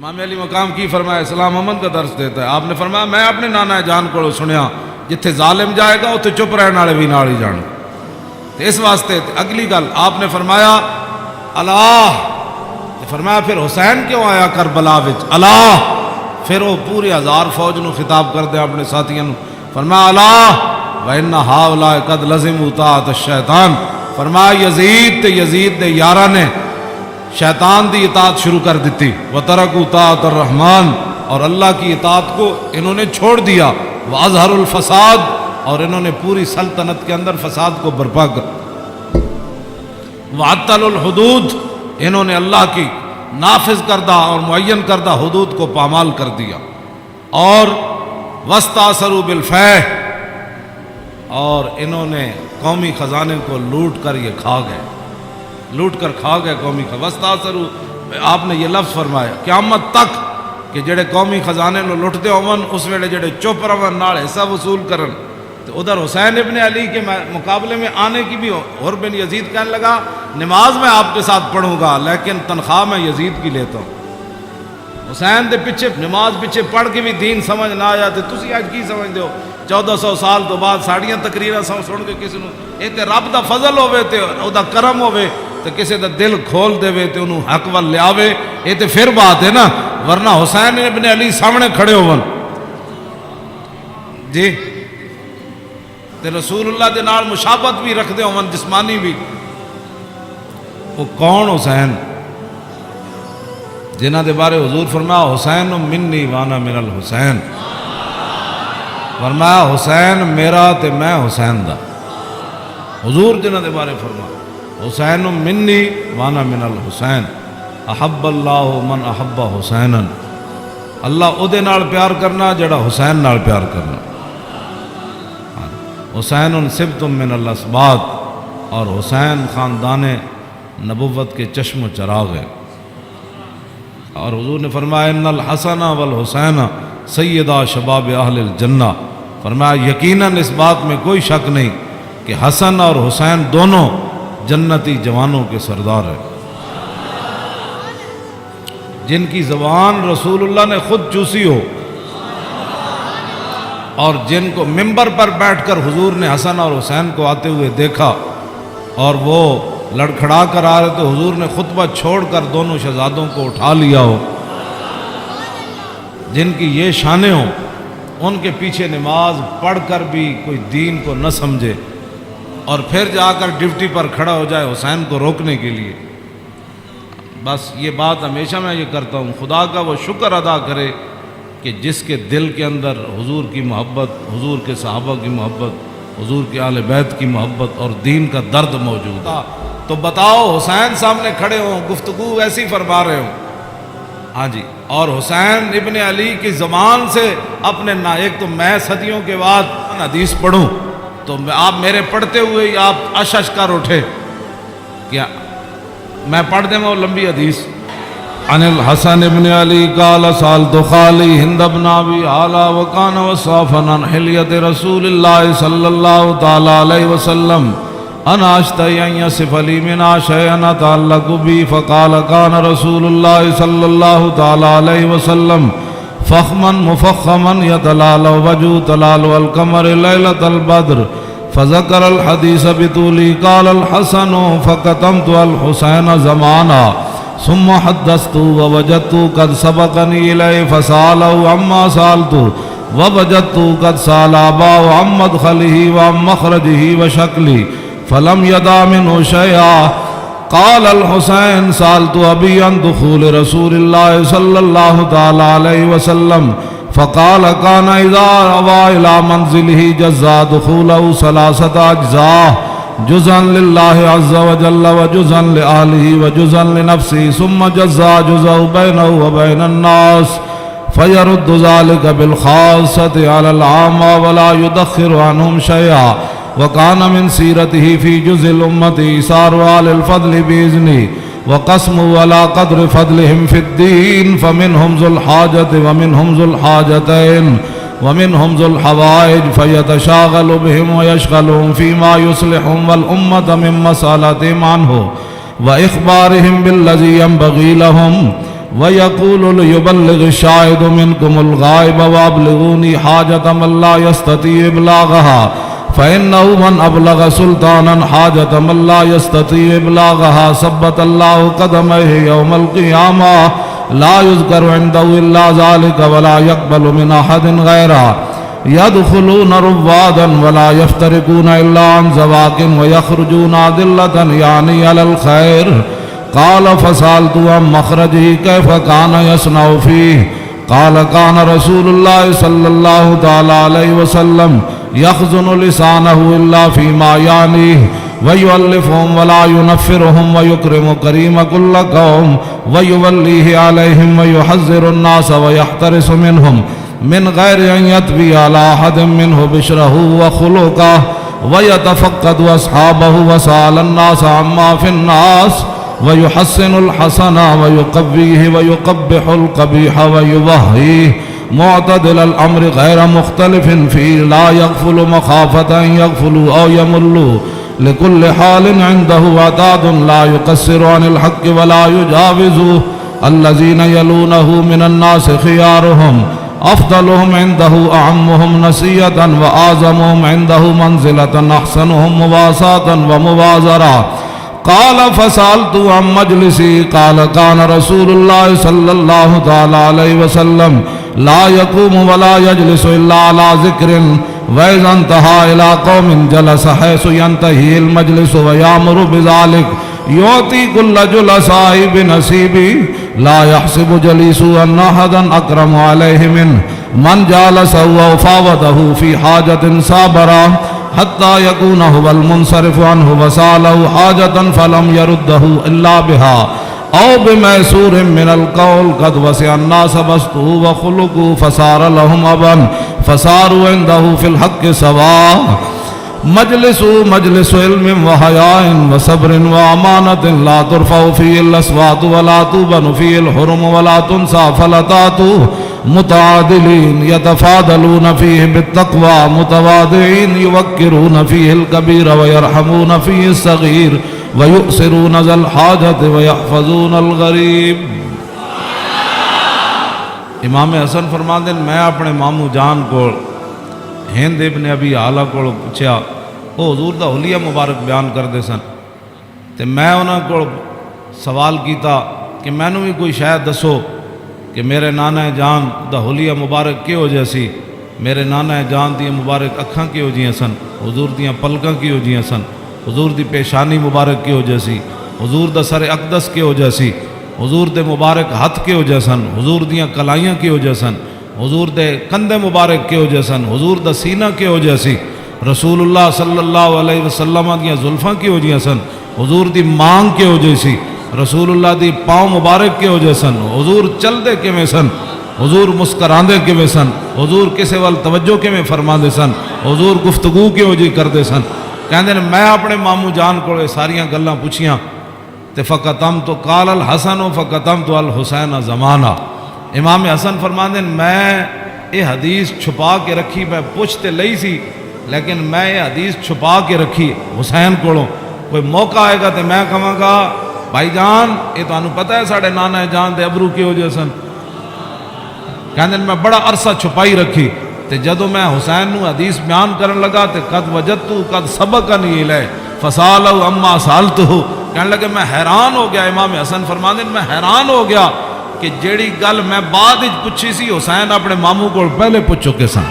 امام علی مقام کی فرمایا اسلام امن کا درس دیتا ہے. آپ نے فرمایا میں اپنے نانا جان کو سنیا جتھے ظالم جائے گا اتنے چپ رہنے والے بھی نال ہی جان. تو اس واسطے اگلی گل آپ نے فرمایا اللہ، فرمایا پھر حسین کیوں آیا کربلا وچ اللہ. پھر وہ پوری 1000 فوج نو خطاب کر دیا اپنے ساتھیوں نو، فرمایا اللہ وَإِنَّ هَؤُلَاءِ قَدْ لَزِمُوا طَاعَةَ الشَّيْطَانِ. فرمایا یزید تے یزید دے یاراں نے شیطان دی اطاعت شروع کر دیتی. وَتَرَكُوا طَاعَةَ الرَّحْمَانِ، اور اللہ کی اطاعت کو انہوں نے چھوڑ دیا. وَأَظْهَرُوا الْفَسَادِ، اور انہوں نے پوری سلطنت کے اندر فساد کو برپا کر. وَعَطَّلُوا الْحُدُودِ، انہوں نے اللہ کی نافذ کردہ اور معین کردہ حدود کو پامال کر دیا. اور وَاسْتَأْثَرُوا بِالْفَيْحِ، اور انہوں نے قومی خزانے کو لوٹ کر یہ کھا گئے، لوٹ کر کھا گئے قومی خزانے. وَاسْتَأْثَرُوا، آپ نے یہ لفظ فرمایا قیامت تک کہ جڑے قومی خزانے لو لٹتے ہون اس ویلے جڑے چپ رہن نال حصہ وصول کرن. تو ادھر حسین ابن علی کے مقابلے میں آنے کی بھی اور بن یزید کہنے لگا نماز میں آپ کے ساتھ پڑھوں گا لیکن تنخواہ میں یزید کی لیتا ہوں. حسین دے پیچھے نماز پیچھے پڑھ کے بھی دین سمجھ نہ آیا تو تسی آج کی سمجھ دیو 1400 سال تو بعد ساڑیاں تقریراں سن کے کسی نو یہ تے رب دا فضل ہوے تے او دا کرم ہوے تے کسی دا دل کھول دے تے انہوں حق ول لیاوے، یہ تے پھر بات ہے نا. ورنہ حسین ابن علی سامنے کھڑے ہون جی تے رسول اللہ دے نال مشابہت بھی رکھ دے ہون جسمانی بھی. وہ کون حسین جنہ دے بارے حضور فرمایا حسین منی وانا من الحسین. فرمایا حسین میرا تے میں حسین دا. حضور جنہ دے بارے فرمایا حسین منی وانا من الحسین. احب اللہ من احب حسینا، اللہ او دے نال پیار کرنا جڑا حسین نال پیار کرنا. حسین سبت من الاسباط، اور حسین خاندان نبوت کے چشم و چراغ ہے. اور حضور نے فرمایا ان الحسن والحسین سیدہ شباب اہل الجنہ. فرمایا یقیناً اس بات میں کوئی شک نہیں کہ حسن اور حسین دونوں جنتی جوانوں کے سردار ہیں جن کی زبان رسول اللہ نے خود چوسی ہو، اور جن کو ممبر پر بیٹھ کر حضور نے حسن اور حسین کو آتے ہوئے دیکھا اور وہ لڑکھڑا کر آ رہے تو حضور نے خطبہ چھوڑ کر دونوں شہزادوں کو اٹھا لیا ہو. جن کی یہ شانیں ہوں ان کے پیچھے نماز پڑھ کر بھی کوئی دین کو نہ سمجھے اور پھر جا کر ڈیوٹی پر کھڑا ہو جائے حسین کو روکنے کے لیے. بس یہ بات ہمیشہ میں یہ کرتا ہوں، خدا کا وہ شکر ادا کرے کہ جس کے دل کے اندر حضور کی محبت، حضور کے صحابہ کی محبت، حضور کے اہل بیت کی محبت اور دین کا درد موجود ہے. تو بتاؤ حسین سامنے کھڑے ہوں گفتگو ایسی فرما رہے ہوں. ہاں جی، اور حسین ابن علی کی زبان سے اپنے ایک تو میں صدیوں کے بعد حدیث پڑھوں تو آپ میرے پڑھتے ہوئے ہی آپ اشش کر اٹھے. کیا میں پڑھ دیں وہ لمبی حدیث. عن الحسن ابن علی قال سالت خالی ہند بن ابی اعلی وکان وصافا عن حلیت رسول اللہ صلی اللہ تعالی علیہ وسلم انا اشتہی ان یصف لی منا شیئا تعلق بی فقال کان رسول اللہ صلی اللہ تعالی علیہ وسلم فخما مفخما یتلال وجو تلال القمر لیلۃ البدر فذکر الحدیث بطولی قال الحسن فقتمت الحسین زمانا ثم حدثت ووجدت قد سبقني إليه فسأله عما سألت ووجدت قد سأل أباه عن مدخله وعن مخرجه وشكله فلم يدع منه شيئا. قال الحسين سألت أبي عن دخول رسول الله صلى الله تعالى عليه وسلم فقال كان إذا أوى إلى منزله جزا دخوله 3 أجزاء جزءا لله عز وجل وجزءا لأهله وجزءا لنفسه ثم جزا جزء بينه وبين الناس فيرد ذلك بالخاصة على العامة ولا يدخر عنهم شيئا. وكان من سيرته في جزء الأمة إيثار أهل الفضل بإذنه وقسمه على قدر فضلهم في الدين فمنهم ذو الحاجة ومنهم ذو الحاجتين ومنهم ذو الحوائج فيتشاغل بهم ويشغلهم فيما يصلحهم والأمة من مسألتهم عنه وإخبارهم بالذي ينبغي لهم وَيَقُولُ لِيُبَلِّغِ الشَّاهِدُ مِنْكُمُ الْغَائِبَ وَأَبْلِغُونِي حَاجَةَ مَنْ لَا يَسْتَطِيعُ إِبْلَاغَهَا فَإِنَّهُ مَنْ أَبْلَغَ سُلْطَانًا حَاجَةَ مَنْ لَا يَسْتَطِيعُ إِبْلَاغَهَا ثَبَّتَ اللَّهُ قَدَمَيْهِ يَوْمَ الْقِيَامَةِ لَا يُذْكَرُ عِنْدَهُ إِلَّا ذَلِكَ وَلَا يَقْبَلُ مِنْ أَحَدٍ غَيْرَهُ يَدْخُلُونَ رُوَّادًا وَلَا يَفْتَرِقُونَ إِلَّا عَنْ زَوَاكٍ وَيَخْرُجُونَ أَدِلَّةً يَعْنِي عَلَى الْخَيْرِ قال فسألت عن مخرجه كيف كان يصنع فيه قال كان رسول الله صلى الله تعالى عليه وسلم يخزن لسانه إلا فيما يعنيه ويؤلفهم ولا ينفرهم ويكرم كريم كل قوم ويوليه عليهم ويحذر الناس ويحترس منهم من غير أن يتبي على أحد منه بشره وخلقه ويتفقد أصحابه وسأل الناس عما في الناس ويحسن الحسن ويقبيه ويقبح القبيح ويبهيه معتدل الأمر غير مختلف فيه لا يغفل مخافة أن يغفلوا أو يملوا لكل حال عنده عتاد لا يقصر عن الحق ولا يجاوزه الذين يلونه من الناس خيارهم أفضلهم عنده أعمهم نسية وأعظمهم عنده منزلة أحسنهم مواساة ومبازرة قال فسألت عن مجلسي قال كان رسول الله صلى الله تعالى عليه وسلم لا يقوم ولا يجلس إلا على ذكر وإذا انتهى إلى قوم جلس حيث ينتهي المجلس ويأمر بذلك يعطي كل جلساء بنصيبه لا يحسب جليسه أن أحدا أكرم عليه منه من جالسه وفاوضه في حاجة صابرا حتى يكون هو المنصرف عنه وسأله حاجة فلم يرده إلا بها أو بميسور من القول قد وسع الناس بسطه وخلقه فصار لهم أبا فصاروا عنده في الحق سواء مجلس علم وحياء وصبر وأمانة لا ترفع فيه الأصوات ولا توبن فيه الحرم ولا تنسى فلتات متعادلين يتفاضلون فيه بالتقوى متواضعين يوقرون فيه الكبير ويرحمون فيه الصغير ويؤثرون ذا الحاجة ويحفظون الغریب۔ امام حسن فرماتے ہیں میں اپنے ماموں جان کو ہند ابن ابی آلہ کو پوچھا وہ حضور دا حلیہ مبارک بیان کرتے سن تے میں انہاں کو سوال کیتا کہ مینوں بھی کوئی شاید دسو کہ میرے نانا جان دا حلیہ مبارک کیو جیسی میرے نانا جان دی مبارک اکھاں کیو جیاں سن حضور دیاں پلکاں کیو جیاں سن حضور دی پیشانی مبارک کیو جیسی حضور دا سر اقدس کیو جیسی حضور دے مبارک ہتھ کیو جیسن حضور دیاں کلائیاں کیو جیسن حضور دے کندھے مبارک کیو جیسن حضور دا سینہ کیو جیسی رسول اللہ صلی اللہ علیہ وسلم دیاں زلفاں کیو جیاں سن حضور دی مانگ کیو جیسی رسول اللہ دی پاؤں مبارک کیو جیسن حضور چل دے کیویں سن حضور مسکراندے کیویں سن حضور کسے وال توجہ کیویں فرماندے سن حضور گفتگو کیو جی کردے سن کہندے میں اپنے ماموں جان کو ساریاں گلاں پوچھیاں تے فقطم تو قال الحسن و فقطم تو الحسین زمانہ امام حسن فرماندے میں یہ حدیث چھپا کے رکھی میں پوچھتے لئی سی لیکن میں یہ حدیث چھپا کے رکھی حسین کوڑوں کوئی موقع آئے گا تو میں کہاں گا بھائی جان یہ تو انہوں پتہ ہے ساڑھے نانا جان دے ابرو کی ہو جیسن کہندے میں بڑا عرصہ چھپائی رکھی تے جدو میں حسین نو حدیث بیان کرن لگا تے قد وجدتو قد سبقنی الیہ فسالو اما سالتو کہنے لگے میں حیران ہو گیا امام حسن فرماندے میں حیران ہو گیا کہ جیڑی گل میں بعد پوچھی سی حسین اپنے ماموں کو پہلے پوچھ چکے سن۔